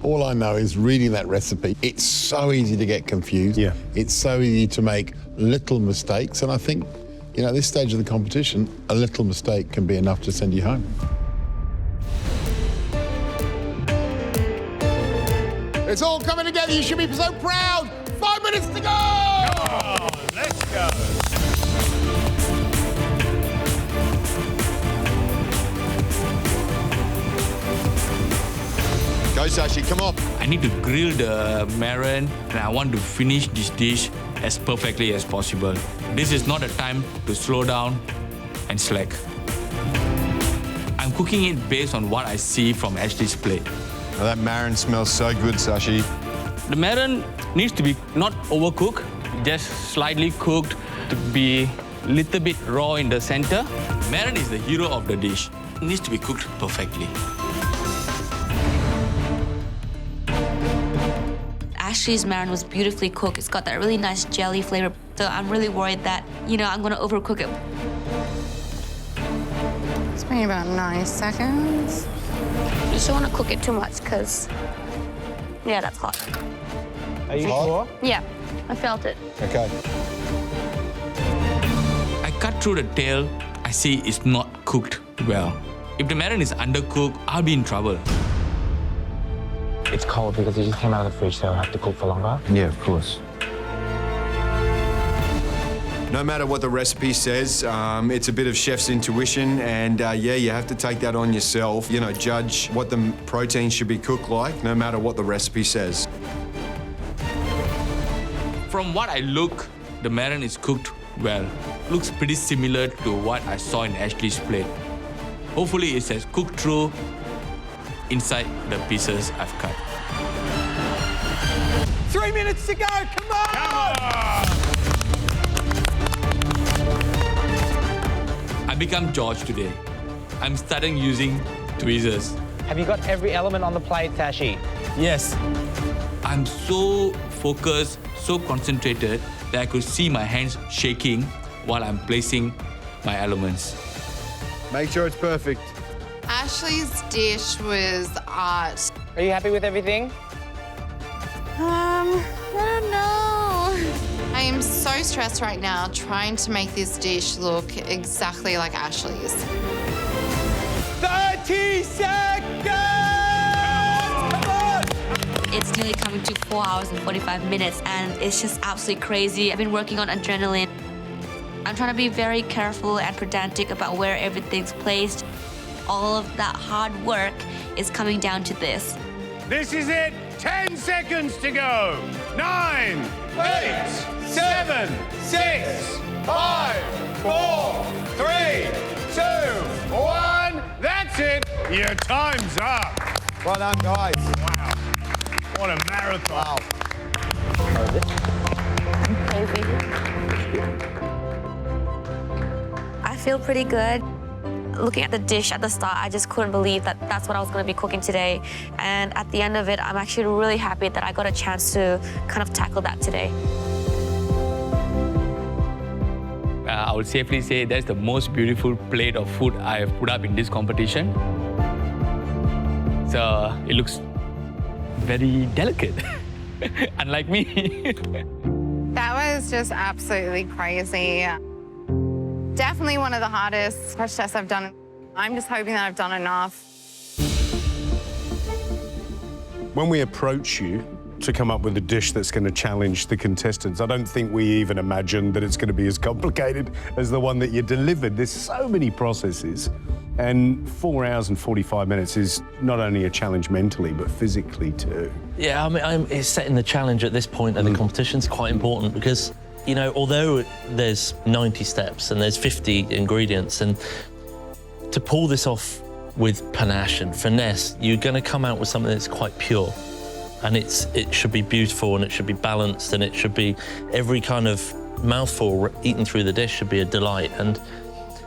All I know is reading that recipe, it's so easy to get confused. Yeah. It's so easy to make little mistakes. And I think, you know, at this stage of the competition, a little mistake can be enough to send you home. It's all coming together. You should be so proud. 5 minutes to go! Come on, let's go. Go, Sashi, come on. I need to grill the marron and I want to finish this dish as perfectly as possible. This is not a time to slow down and slack. I'm cooking it based on what I see from Ashley's plate. Oh, that marron smells so good, Sashi. The marron needs to be not overcooked, just slightly cooked to be a little bit raw in the center. Marron is the hero of the dish. It needs to be cooked perfectly. Ashley's marron was beautifully cooked. It's got that really nice jelly flavor. So I'm really worried that, you know, I'm gonna overcook it. It's been about 9 seconds. You just don't wanna cook it too much, because, yeah, that's hot. Are you sure? Yeah, I felt it. Okay. I cut through the tail, I see it's not cooked well. If the marron is undercooked, I'll be in trouble. It's cold because it just came out of the fridge, so I'll have to cook for longer. Yeah, of course. No matter what the recipe says, it's a bit of chef's intuition, and yeah, you have to take that on yourself. You know, judge what the protein should be cooked like, no matter what the recipe says. From what I look, the marron is cooked well. Looks pretty similar to what I saw in Ashley's plate. Hopefully it says cooked through inside the pieces I've cut. 3 minutes to go, come on! Come on! I become George today. I'm starting using tweezers. Have you got every element on the plate, Sashi? Yes. I'm so focused, so concentrated that I could see my hands shaking while I'm placing my elements. Make sure it's perfect. Ashley's dish was art. Are you happy with everything? I don't know. I am so stressed right now trying to make this dish look exactly like Ashley's. 30 seconds! Come on! It's nearly coming to 4 hours and 45 minutes, and it's just absolutely crazy. I've been working on adrenaline. I'm trying to be very careful and pedantic about where everything's placed. All of that hard work is coming down to this. This is it. 10 seconds to go. 9, 8, 7, 6, 5, 4, 3, 2, 1. That's it. Your time's up. Well done, guys. Wow. What a marathon. I feel pretty good. Looking at the dish at the start, I just couldn't believe that that's what I was going to be cooking today. And at the end of it, I'm actually really happy that I got a chance to kind of tackle that today. I would safely say that's the most beautiful plate of food I have put up in this competition. So it looks very delicate, unlike me. That was just absolutely crazy. Definitely one of the hardest fresh tests I've done. I'm just hoping that I've done enough. When we approach you to come up with a dish that's going to challenge the contestants, I don't think we even imagined that it's going to be as complicated as the one that you delivered. There's so many processes, and 4 hours and 45 minutes is not only a challenge mentally, but physically too. Yeah, I mean, it's setting the challenge at this point of the competition's quite important because, you know, although there's 90 steps and there's 50 ingredients, and to pull this off with panache and finesse, you're going to come out with something that's quite pure. And it should be beautiful, and it should be balanced, and it should be every kind of mouthful eaten through the dish should be a delight. And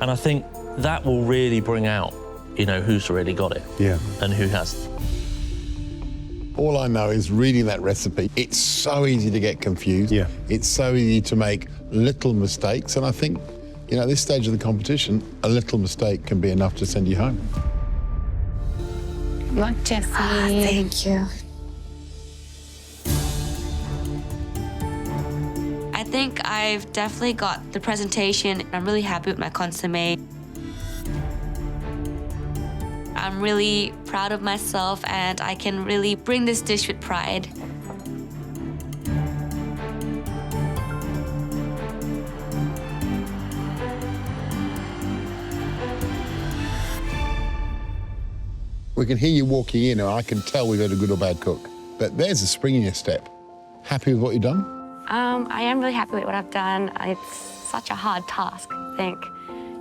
I think that will really bring out, you know, who's really got it, Yeah. and who hasn't. All I know is reading that recipe, it's so easy to get confused. Yeah. It's so easy to make little mistakes. And I think, you know, at this stage of the competition, a little mistake can be enough to send you home. Look, Jessie. Thank you. think I've definitely got the presentation. I'm really happy with my consommé. I'm really proud of myself and I can really bring this dish with pride. We can hear you walking in, and I can tell we've had a good or bad cook. But there's a spring in your step. Happy with what you've done? I am really happy with what I've done. It's such a hard task, I think.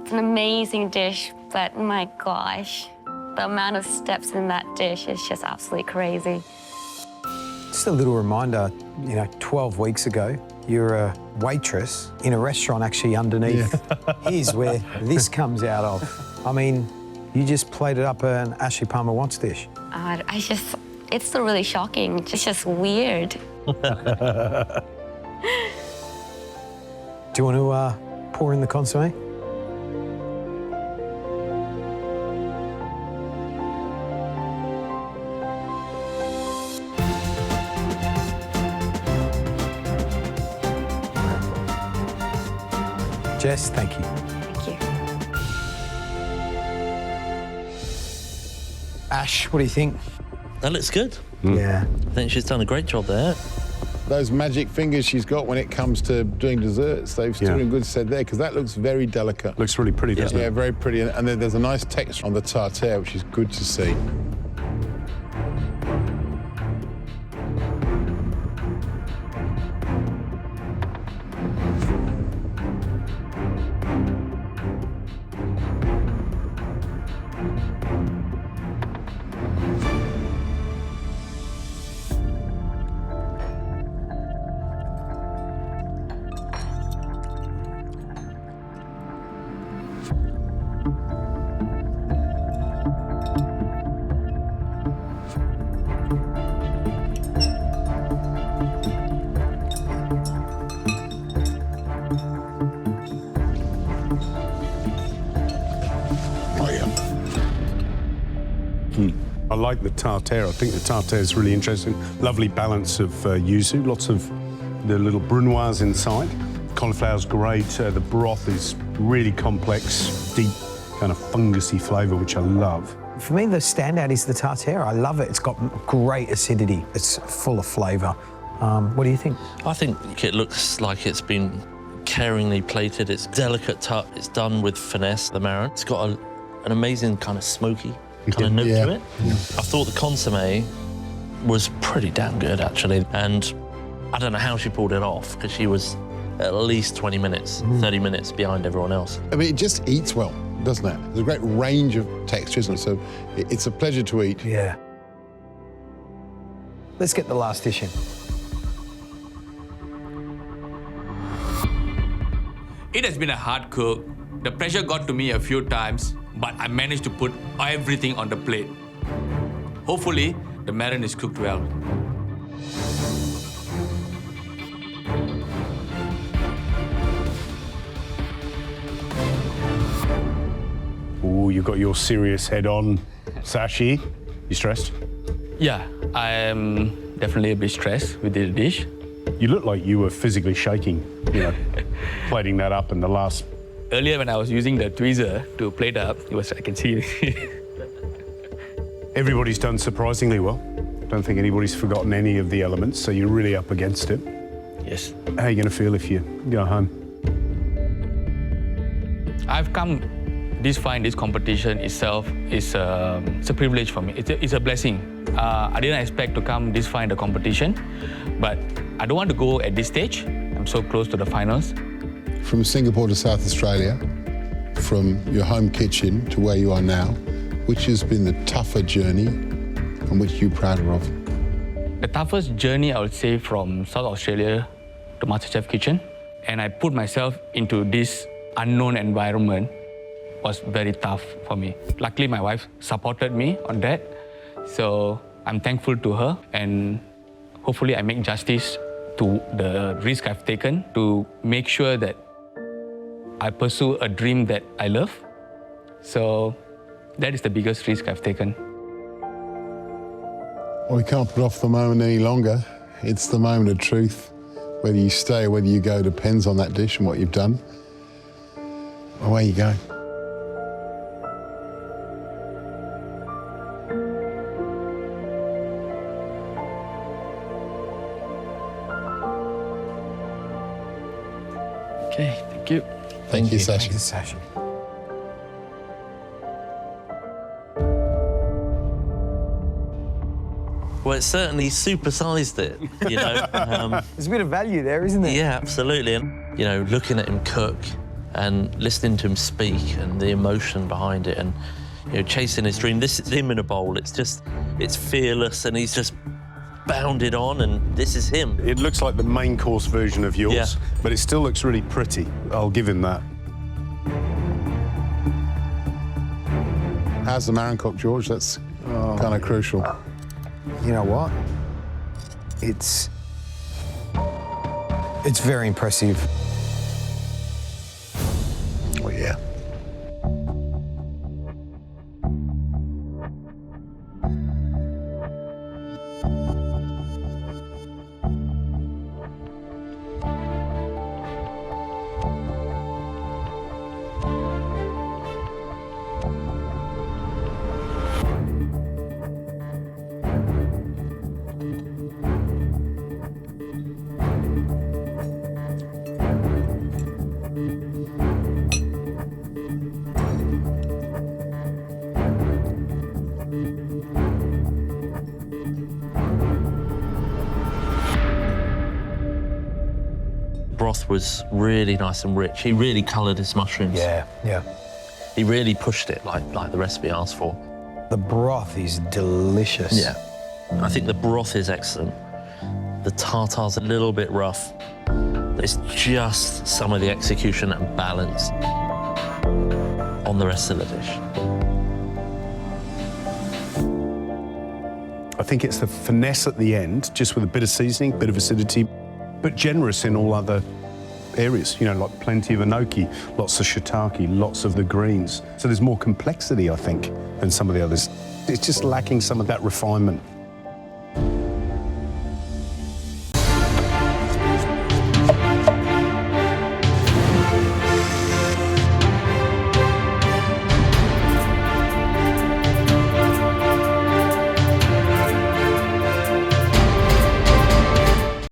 It's an amazing dish, but my gosh, the amount of steps in that dish is just absolutely crazy. Just a little reminder, 12 weeks ago, you're a waitress in a restaurant actually underneath. Yeah. Here's where this comes out of. I mean, you just plated up an Ashley Palmer Wants dish. It's still really shocking. It's just weird. Do you want to pour in the consommé? Jess, thank you. Thank you. Ash, what do you think? That looks good. Yeah. I think she's done a great job there. Those magic fingers she's got when it comes to doing desserts, they've stood in good stead there, because that looks very delicate. Looks really pretty, doesn't it? Yeah, very pretty. And then there's a nice texture on the tartare, which is good to see. I like the tartare. I think the tartare is really interesting. Lovely balance of yuzu, lots of the little brunoise inside. Cauliflower's great. The broth is really complex, deep, kind of fungusy flavour, which I love. For me, the standout is the tartare. I love it. It's got great acidity. It's full of flavour. What do you think? I think it looks like it's been caringly plated. It's delicate touch. It's done with finesse, the marron. It's got an amazing kind of smoky kind of note to it. Yeah. I thought the consommé was pretty damn good, actually. And I don't know how she pulled it off, because she was at least 20 minutes, 30 minutes behind everyone else. I mean, it just eats well, doesn't it? There's a great range of textures, and so it's a pleasure to eat. Yeah. Let's get the last dish in. It has been a hard cook. The pressure got to me a few times, but I managed to put everything on the plate. Hopefully, the marron is cooked well. Ooh, you've got your serious head on. Sashi, you stressed? Yeah, I am definitely a bit stressed with this dish. You look like you were physically shaking, plating that up in the last... Earlier, when I was using the tweezer to plate up, I can see it. Everybody's done surprisingly well. Don't think anybody's forgotten any of the elements, so you're really up against it. Yes. How are you going to feel if you go home? I've come this far in this competition itself. It's a privilege for me. It's a blessing. I didn't expect to come this far in the competition, but I don't want to go at this stage. I'm so close to the finals. From Singapore to South Australia, from your home kitchen to where you are now, which has been the tougher journey and which you're prouder of? The toughest journey, I would say, from South Australia to MasterChef Kitchen. And I put myself into this unknown environment. Was very tough for me. Luckily, my wife supported me on that. So I'm thankful to her, and hopefully I make justice to the risk I've taken to make sure that I pursue a dream that I love. So that is the biggest risk I've taken. Well, we can't put off the moment any longer. It's the moment of truth, Whether you stay or whether you go depends on that dish and what you've done. Away you go. Okay, thank you. Thank you, Sashi. Thank you, Sashi. Well, it certainly supersized it, you know. There's a bit of value there, isn't there? Yeah, absolutely. And, you know, looking at him cook and listening to him speak and the emotion behind it and, you know, chasing his dream. This is him in a bowl. It's fearless and he's just bounded on and this is him. It looks like the main course version of yours, Yeah. but it still looks really pretty. I'll give him that. How's the marron cooked, George? That's kind of crucial. You know what? It's very impressive. Oh, yeah. Broth was really nice and rich. He really coloured his mushrooms. Yeah. He really pushed it like the recipe asked for. The broth is delicious. Yeah. I think the broth is excellent. The tartar's a little bit rough. It's just some of the execution and balance on the rest of the dish. I think it's the finesse at the end, just with a bit of seasoning, bit of acidity, but generous in all other areas, you know, like plenty of enoki, lots of shiitake, lots of the greens. So there's more complexity, I think, than some of the others. It's just lacking some of that refinement.